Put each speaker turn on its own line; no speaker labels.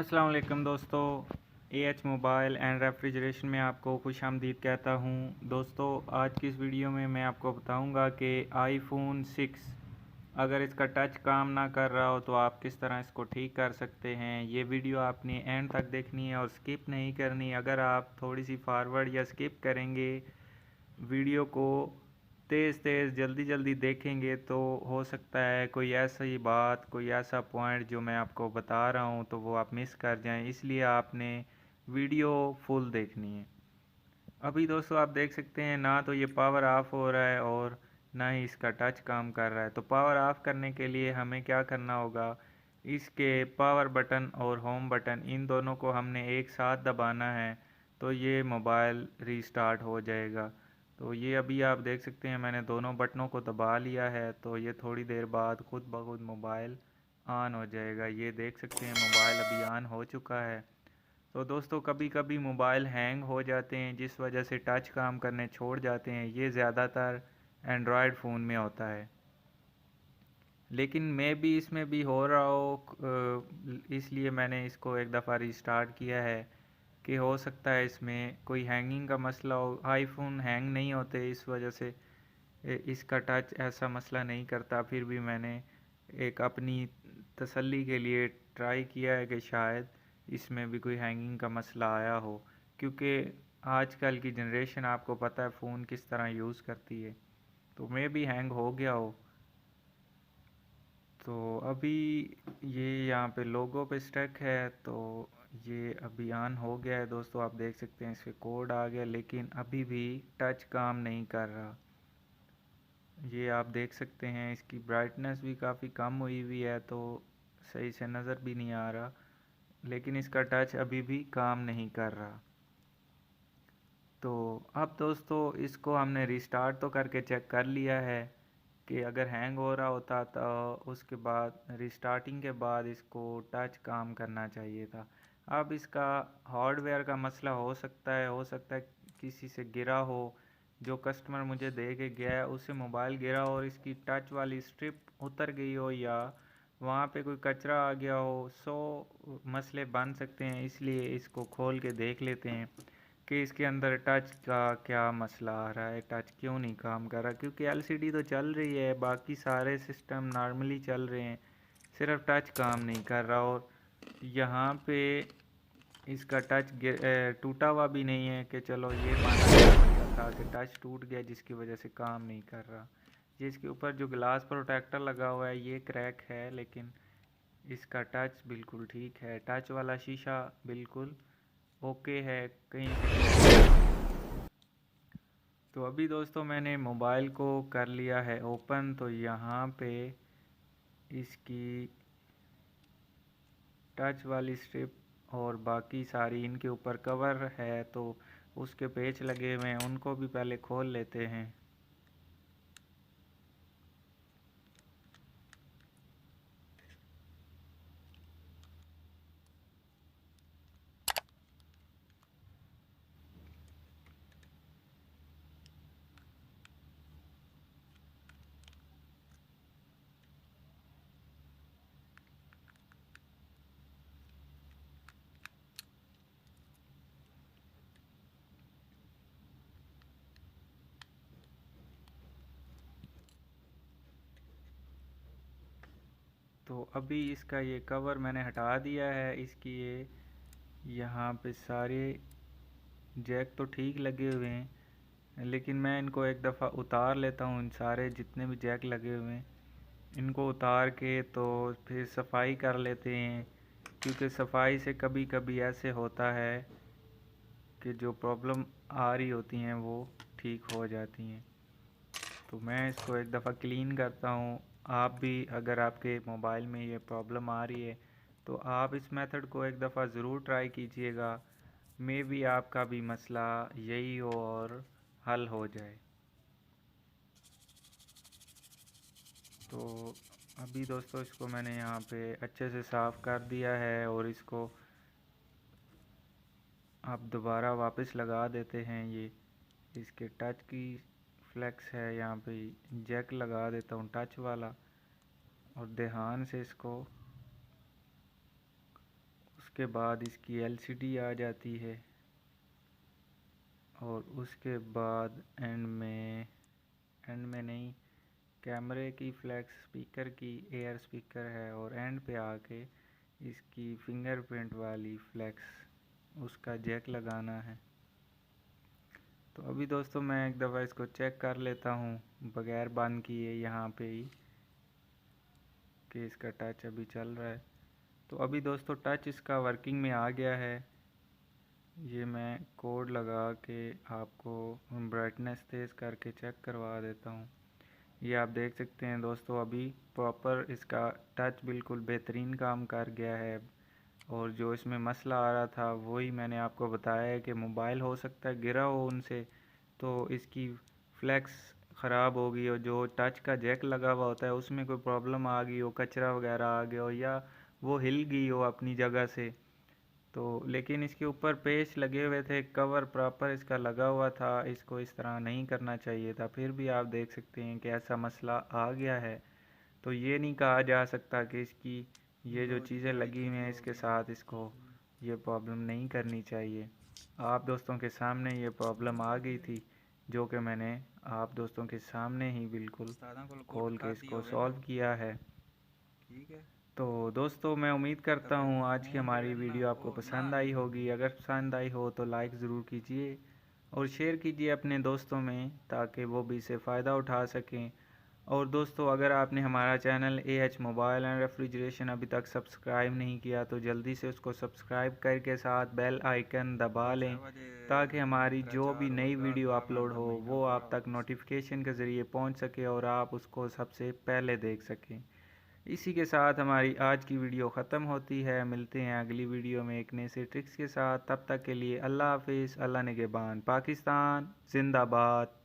अस्सलाम वालेकुम दोस्तों। एएच मोबाइल एंड रेफ्रिजरेशन में आपको खुशामदीद कहता हूँ। दोस्तों, आज की इस वीडियो में मैं आपको बताऊँगा कि आईफोन 6 अगर इसका टच काम ना कर रहा हो तो आप किस तरह इसको ठीक कर सकते हैं। ये वीडियो आपने एंड तक देखनी है और स्किप नहीं करनी। अगर आप थोड़ी सी फॉरवर्ड या स्किप करेंगे वीडियो को, तेज़ तेज़ जल्दी जल्दी देखेंगे तो हो सकता है कोई ऐसी बात, कोई ऐसा पॉइंट जो मैं आपको बता रहा हूँ तो वो आप मिस कर जाएं। इसलिए आपने वीडियो फुल देखनी है। अभी दोस्तों आप देख सकते हैं ना तो ये पावर ऑफ हो रहा है और ना ही इसका टच काम कर रहा है। तो पावर ऑफ करने के लिए हमें क्या करना होगा, इसके पावर बटन और होम बटन इन दोनों को हमने एक साथ दबाना है तो ये मोबाइल रीस्टार्ट हो जाएगा। तो ये अभी आप देख सकते हैं मैंने दोनों बटनों को दबा लिया है तो ये थोड़ी देर बाद खुद ब खुद मोबाइल ऑन हो जाएगा। ये देख सकते हैं मोबाइल अभी ऑन हो चुका है। तो दोस्तों कभी कभी मोबाइल हैंग हो जाते हैं जिस वजह से टच काम करने छोड़ जाते हैं। ये ज़्यादातर एंड्रॉयड फ़ोन में होता है, लेकिन मैं भी इसमें भी हो रहा हो, इसलिए मैंने इसको एक दफ़ा रिस्टार्ट किया है कि हो सकता है इसमें कोई हैंगिंग का मसला हो। आईफोन हैंग नहीं होते इस वजह से इसका टच ऐसा मसला नहीं करता। फिर भी मैंने एक अपनी तसल्ली के लिए ट्राई किया है कि शायद इसमें भी कोई हैंगिंग का मसला आया हो, क्योंकि आजकल की जनरेशन आपको पता है फ़ोन किस तरह यूज़ करती है। तो मैं भी हैंग हो गया हो। तो अभी ये यहाँ पे लोगो पे स्टक है तो ये अभी ऑन हो गया है। दोस्तों आप देख सकते हैं इसके कोड आ गया, लेकिन अभी भी टच काम नहीं कर रहा। ये आप देख सकते हैं इसकी ब्राइटनेस भी काफ़ी कम हुई हुई है तो सही से नज़र भी नहीं आ रहा, लेकिन इसका टच अभी भी काम नहीं कर रहा। तो अब दोस्तों इसको हमने रिस्टार्ट तो करके चेक कर लिया है कि अगर हैंग हो रहा होता तो उसके बाद रिस्टार्टिंग के बाद इसको टच काम करना चाहिए था। अब इसका हार्डवेयर का मसला हो सकता है किसी से गिरा हो, जो कस्टमर मुझे दे के गया है उससे मोबाइल गिरा हो और इसकी टच वाली स्ट्रिप उतर गई हो या वहाँ पे कोई कचरा आ गया हो। मसले बन सकते हैं, इसलिए इसको खोल के देख लेते हैं कि इसके अंदर टच का क्या मसला आ रहा है, टच क्यों नहीं काम कर रहा। क्योंकि एलसीडी तो चल रही है, बाकी सारे सिस्टम नॉर्मली चल रहे हैं, सिर्फ टच काम नहीं कर रहा। और यहाँ पे इसका टच टूटा हुआ भी नहीं है कि चलो ये माना जा सकता था कि टच टूट गया जिसकी वजह से काम नहीं कर रहा। ये इसके ऊपर जो ग्लास प्रोटेक्टर लगा हुआ है ये क्रैक है, लेकिन इसका टच बिल्कुल ठीक है। टच वाला शीशा बिल्कुल ओके है, कहीं से क्रैक। तो अभी दोस्तों मैंने मोबाइल को कर लिया है ओपन, तो यहाँ पे इसकी टच वाली स्ट्रिप और बाकी सारी इनके ऊपर कवर है तो उसके पेच लगे हुए हैं, उनको भी पहले खोल लेते हैं। तो अभी इसका ये कवर मैंने हटा दिया है। इसकी ये यहाँ पे सारे जैक तो ठीक लगे हुए हैं, लेकिन मैं इनको एक दफ़ा उतार लेता हूँ। इन सारे जितने भी जैक लगे हुए हैं इनको उतार के तो फिर सफाई कर लेते हैं, क्योंकि सफाई से कभी कभी ऐसे होता है कि जो प्रॉब्लम आ रही होती हैं वो ठीक हो जाती हैं। तो मैं इसको एक दफ़ा क्लीन करता हूँ। आप भी अगर आपके मोबाइल में ये प्रॉब्लम आ रही है तो आप इस मेथड को एक दफ़ा ज़रूर ट्राई कीजिएगा। मे भी आपका भी मसला यही हो और हल हो जाए। तो अभी दोस्तों इसको मैंने यहाँ पे अच्छे से साफ़ कर दिया है और इसको आप दोबारा वापस लगा देते हैं। ये इसके टच की फ्लेक्स है, यहाँ पे जैक लगा देता हूँ टच वाला और ध्यान से इसको उसके बाद इसकी एलसीडी आ जाती है और उसके बाद एंड में नहीं, कैमरे की फ्लैक्स, स्पीकर की एयर स्पीकर है और एंड पे आके इसकी फिंगरप्रिंट वाली फ्लैक्स, उसका जैक लगाना है। तो अभी दोस्तों मैं एक दफ़ा इसको चेक कर लेता हूँ बगैर बंद किए यहाँ पे ही कि इसका टच अभी चल रहा है। तो अभी दोस्तों टच इसका वर्किंग में आ गया है। ये मैं कोड लगा के आपको ब्राइटनेस तेज़ करके चेक करवा देता हूँ। ये आप देख सकते हैं दोस्तों, अभी प्रॉपर इसका टच बिल्कुल बेहतरीन काम कर गया है। और जो इसमें मसला आ रहा था वही मैंने आपको बताया है कि मोबाइल हो सकता है गिरा हो उनसे, तो इसकी फ्लैक्स ख़राब हो गई हो, जो टच का जैक लगा हुआ होता है उसमें कोई प्रॉब्लम आ गई हो, कचरा वगैरह आ गया हो या वो हिल गई हो अपनी जगह से। तो लेकिन इसके ऊपर पेच लगे हुए थे, कवर प्रॉपर इसका लगा हुआ था, इसको इस तरह नहीं करना चाहिए था। फिर भी आप देख सकते हैं कि ऐसा मसला आ गया है। तो ये नहीं कहा जा सकता कि इसकी ये जो चीज़ें लगी हुई हैं इसके साथ इसको ये प्रॉब्लम नहीं करनी चाहिए। आप दोस्तों के सामने ये प्रॉब्लम आ गई थी, जो कि मैंने आप दोस्तों के सामने ही बिल्कुल खोल के इसको सॉल्व किया है। तो दोस्तों मैं उम्मीद करता हूँ आज की हमारी वीडियो आपको पसंद आई होगी। अगर पसंद आई हो तो लाइक ज़रूर कीजिए और शेयर कीजिए अपने दोस्तों में, ताकि वो भी इसे फ़ायदा उठा सकें। और दोस्तों अगर आपने हमारा channel AH mobile and refrigeration अभी तक सब्सक्राइब नहीं किया तो जल्दी से उसको सब्सक्राइब करके साथ बेल आइकन दबा लें, ताकि हमारी जो भी नई वीडियो अपलोड हो वो आप तक नोटिफिकेशन के ज़रिए पहुंच सके और आप उसको सबसे पहले देख सकें। इसी के साथ हमारी आज की वीडियो ख़त्म होती है। मिलते हैं अगली वीडियो में एक नए से ट्रिक्स के साथ। तब तक के लिए अल्लाह हाफिज़। अल्लाह निगहबान। पाकिस्तान जिंदाबाद।